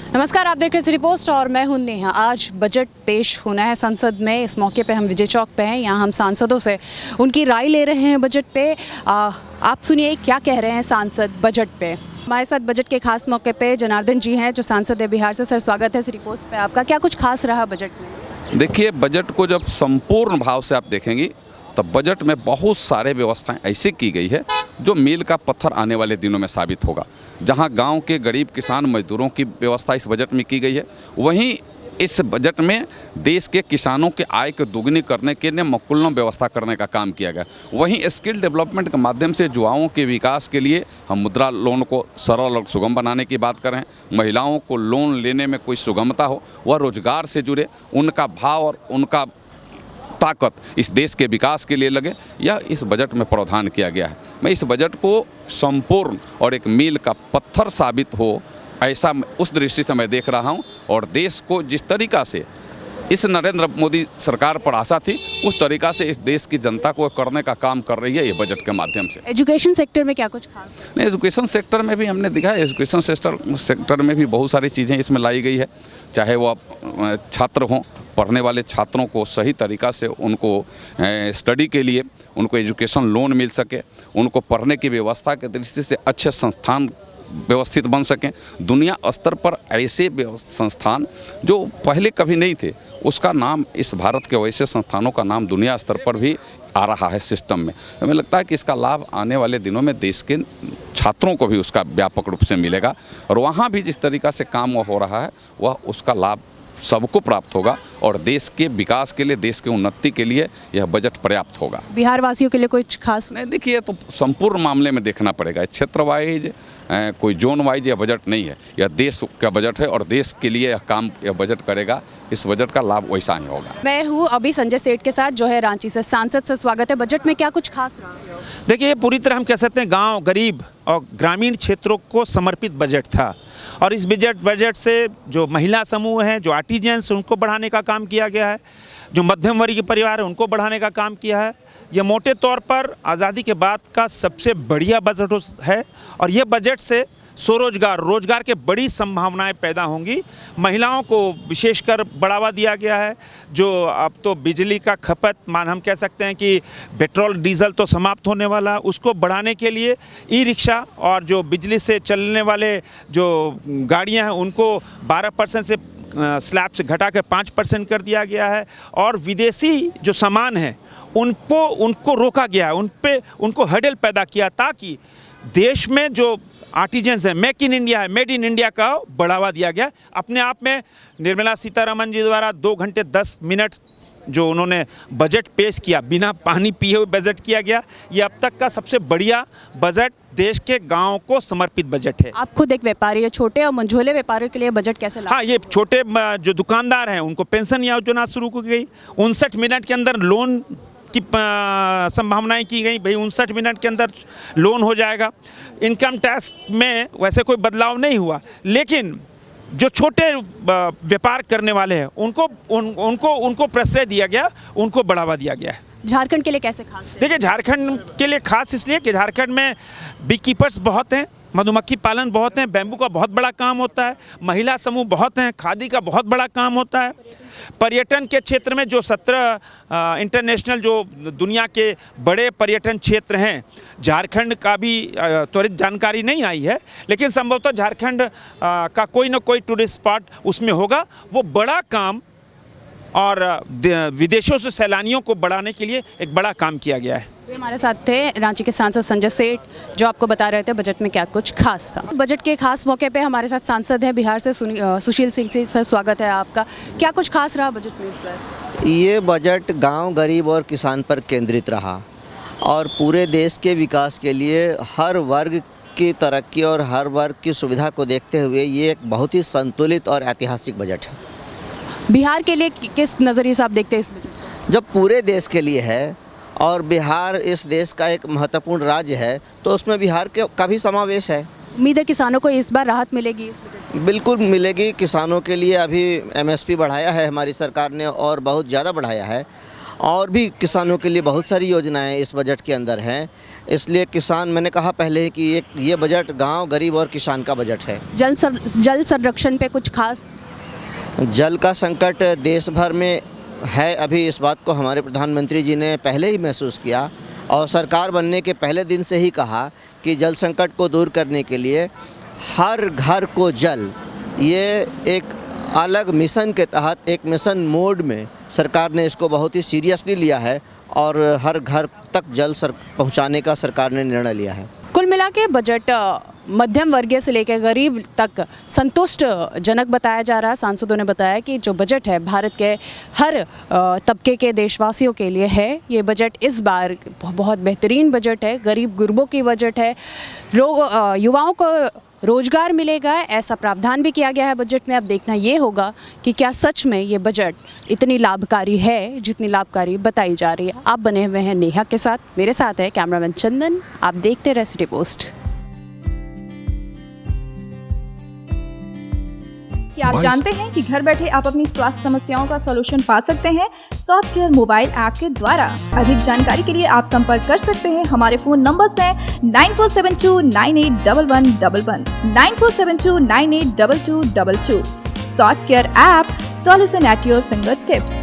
नमस्कार, आप देख रहे हैं सिटी पोस्ट और मैं हूं नेहा। आज बजट पेश होना है संसद में। इस मौके पे हम विजय चौक पे हैं। यहाँ हम सांसदों से उनकी राय ले रहे हैं बजट पे। आप सुनिए क्या कह रहे हैं सांसद बजट पे। हमारे साथ बजट के खास मौके पे जनार्दन जी हैं जो सांसद है बिहार से। सर, स्वागत है सिटी पोस्ट पे आपका। क्या कुछ खास रहा बजट में? देखिए, बजट को जब संपूर्ण भाव से आप देखेंगी तो बजट में बहुत सारे व्यवस्थाएं ऐसी की गई है जो मील का पत्थर आने वाले दिनों में साबित होगा। जहां गांव के गरीब किसान मजदूरों की व्यवस्था इस बजट में की गई है, वहीं इस बजट में देश के किसानों की आय को दोगुनी करने के लिए मकुल्लम व्यवस्था करने का काम किया गया। वहीं स्किल डेवलपमेंट के माध्यम से युवाओं के विकास के लिए हम मुद्रा लोन को सरल और सुगम बनाने की बात करें। महिलाओं को लोन लेने में कोई सुगमता हो, वह रोजगार से जुड़े, उनका भाव और उनका ताकत इस देश के विकास के लिए लगे, यह इस बजट में प्रावधान किया गया है। मैं इस बजट को संपूर्ण और एक मील का पत्थर साबित हो, ऐसा उस दृष्टि से मैं देख रहा हूं। और देश को जिस तरीका से इस नरेंद्र मोदी सरकार पर आशा थी, उस तरीका से इस देश की जनता को करने का काम कर रही है ये बजट के माध्यम से। एजुकेशन सेक्टर में क्या कुछ खास है? एजुकेशन सेक्टर में भी हमने देखा है, एजुकेशन सेक्टर में भी बहुत सारी चीज़ें इसमें लाई गई है। चाहे वो छात्र हों, पढ़ने वाले छात्रों को सही तरीका से उनको स्टडी के लिए उनको एजुकेशन लोन मिल सके, उनको पढ़ने की व्यवस्था के दृष्टि से अच्छे संस्थान व्यवस्थित बन सकें। दुनिया स्तर पर ऐसे संस्थान जो पहले कभी नहीं थे, उसका नाम, इस भारत के वैसे संस्थानों का नाम दुनिया स्तर पर भी आ रहा है सिस्टम में। हमें लगता है कि इसका लाभ आने वाले दिनों में देश के छात्रों को भी उसका व्यापक रूप से मिलेगा। और वहाँ भी जिस तरीका से काम हो रहा है, वह उसका लाभ सबको प्राप्त होगा और देश के विकास के लिए, देश की उन्नति के लिए यह बजट पर्याप्त होगा। बिहार वासियों के लिए कुछ खास नहीं, देखिए, तो संपूर्ण मामले में देखना पड़ेगा। क्षेत्र वाइज, कोई जोन वाइज यह बजट नहीं है, यह देश का बजट है और देश के लिए यह बजट करेगा। इस बजट का लाभ वैसा ही होगा। मैं हूँ अभी संजय सेठ के साथ जो है रांची से। सांसद से स्वागत है। बजट में क्या कुछ खास रहा? देखिए, पूरी तरह हम कह सकते हैं गांव, गरीब और ग्रामीण क्षेत्रों को समर्पित बजट था। और इस बजट से जो महिला समूह हैं, जो आर्टिजन्स, उनको बढ़ाने का काम किया गया है। जो मध्यम वर्गीय परिवार है, उनको बढ़ाने का काम किया है। यह मोटे तौर पर आज़ादी के बाद का सबसे बढ़िया बजट है। और यह बजट से रोजगार के बड़ी संभावनाएं पैदा होंगी। महिलाओं को विशेषकर बढ़ावा दिया गया है। जो अब तो बिजली का खपत, हम कह सकते हैं कि पेट्रोल डीजल तो समाप्त होने वाला, उसको बढ़ाने के लिए ई रिक्शा और जो बिजली से चलने वाले जो गाड़ियां हैं, उनको 12% से स्लैब से घटाकर 5% कर दिया गया है। और विदेशी जो सामान हैं उनको रोका गया है, उनको हर्डल पैदा किया, ताकि देश में जो आर्टिजन्स है, मेक इन इंडिया का बढ़ावा दिया गया। अपने आप में निर्मला सीतारमण जी द्वारा 2 घंटे 10 मिनट जो उन्होंने बजट पेश किया, बिना पानी पिए हुए बजट किया गया, ये अब तक का सबसे बढ़िया बजट देश के गांव को समर्पित बजट है। आप खुद एक व्यापारी है, छोटे और मंझोले व्यापारियों के लिए बजट कैसे लगा? हाँ, ये छोटे जो दुकानदार हैं उनको पेंशन योजना शुरू की गई। 59 मिनट के अंदर लोन की संभावनाएं की गई। भाई 59 मिनट के अंदर लोन हो जाएगा। इनकम टैक्स में वैसे कोई बदलाव नहीं हुआ, लेकिन जो छोटे व्यापार करने वाले हैं उनको प्रश्रय दिया गया, उनको बढ़ावा दिया गया है। झारखंड के लिए कैसे खास है? देखिए, झारखंड के लिए खास इसलिए कि झारखंड में बी कीपर्स बहुत हैं, मधुमक्खी पालन बहुत हैं, बैम्बू का बहुत बड़ा काम होता है, महिला समूह बहुत हैं, खादी का बहुत बड़ा काम होता है। पर्यटन के क्षेत्र में जो 17 इंटरनेशनल जो दुनिया के बड़े पर्यटन क्षेत्र हैं, झारखंड का भी त्वरित जानकारी नहीं आई है, लेकिन संभवतः झारखंड का कोई ना कोई टूरिस्ट स्पॉट उसमें होगा। वो बड़ा काम और विदेशों से सैलानियों को बढ़ाने के लिए एक बड़ा काम किया गया है। हमारे साथ थे रांची के सांसद संजय सेठ, जो आपको बता रहे थे बजट में क्या कुछ खास था। बजट के खास मौके पे हमारे साथ सांसद हैं बिहार से सुशील सिंह जी। सर, स्वागत है आपका। क्या कुछ खास रहा बजट में इस बार? ये बजट गांव, गरीब और किसान पर केंद्रित रहा और पूरे देश के विकास के लिए हर वर्ग की तरक्की और हर वर्ग की सुविधा को देखते हुए ये एक बहुत ही संतुलित और ऐतिहासिक बजट है। बिहार के लिए किस नज़रिए से आप देखते हैं इस बजट? जब पूरे देश के लिए है और बिहार इस देश का एक महत्वपूर्ण राज्य है, तो उसमें बिहार का भी समावेश है। उम्मीद है किसानों को इस बार राहत मिलेगी इस बजट से? बिल्कुल मिलेगी। किसानों के लिए अभी MSP बढ़ाया है हमारी सरकार ने, और बहुत ज़्यादा बढ़ाया है। और भी किसानों के लिए बहुत सारी योजनाएं इस बजट के अंदर हैं। इसलिए किसान, मैंने कहा पहले ही कि ये बजट गांव, गरीब और किसान का बजट है। जल संरक्षण पे कुछ खास? जल का संकट देश भर में है अभी, इस बात को हमारे प्रधानमंत्री जी ने पहले ही महसूस किया और सरकार बनने के पहले दिन से ही कहा कि जल संकट को दूर करने के लिए हर घर को जल, ये एक अलग मिशन के तहत, एक मिशन मोड में सरकार ने इसको बहुत ही सीरियसली लिया है और हर घर तक जल पहुंचाने का सरकार ने निर्णय लिया है। कुल मिला के बजट मध्यम वर्गीय से लेकर गरीब तक संतुष्टजनक बताया जा रहा है। सांसदों ने बताया कि जो बजट है भारत के हर तबके के देशवासियों के लिए है। ये बजट इस बार बहुत बेहतरीन बजट है, गरीब गुरबों की बजट है। युवाओं को रोजगार मिलेगा, ऐसा प्रावधान भी किया गया है बजट में। अब देखना ये होगा कि क्या सच में ये बजट इतनी लाभकारी है जितनी लाभकारी बताई जा रही है। आप बने हुए हैं नेहा के साथ, मेरे साथ है कैमरामैन चंदन। आप देखते रहे सिटी पोस्ट। क्या आप जानते हैं कि घर बैठे आप अपनी स्वास्थ्य समस्याओं का सलूशन पा सकते हैं स्वास्थ्य केयर मोबाइल ऐप के द्वारा। अधिक जानकारी के लिए आप संपर्क कर सकते हैं। हमारे फोन नंबर्स हैं 9472981111, 9472982222। स्वास्थ्य care app, solution at your finger tips.